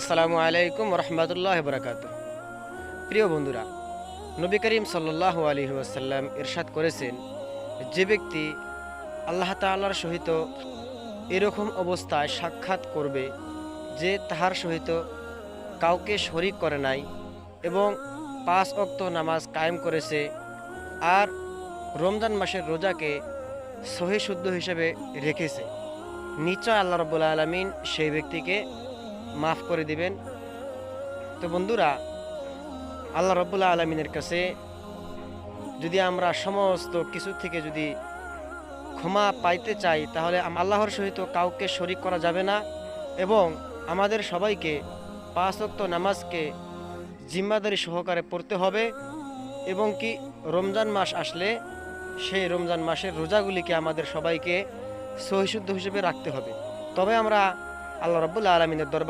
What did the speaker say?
আসসালামু আলাইকুম রহমতুল্লাহ বরকাত। প্রিয় বন্ধুরা, নবী করিম সাল্লাল্লাহু আলাইহি ওয়াসাল্লাম ইরশাদ করেছেন, যে ব্যক্তি আল্লাহ তাআলার সহিত এরকম অবস্থায় সাক্ষাৎ করবে যে তাহার সহিত কাউকে শরিক করে নাই এবং 5 ওয়াক্ত নামাজ কায়েম করেছে আর রমজান মাসের রোজাকে সহি শুদ্ধ হিসেবে রেখেছে, নিশ্চয় আল্লাহ রাব্বুল আলামিন সেই ব্যক্তিকে মাফ করে দিবেন। তো বন্ধুরা, আল্লাহ রাব্বুল আলামিনের কাছে যদি আমরা সমস্ত কিছু থেকে যদি ক্ষমা পাইতে চাই, তাহলে আল্লাহর সহিত কাউকে শরিক করা যাবে না এবং আমাদের সবাইকে 5 ওয়াক্ত নামাজকে জিম্মাদারি সহকারে পড়তে হবে এবং কি রমজান মাস আসলে সেই রমজান মাসের রোজাগুলিকে আমাদের সবাইকে সহিশুদ্ধ হিসেবে রাখতে হবে। তবে আমরা আল্লাহ রাব্বুল আলামিনের দরবারে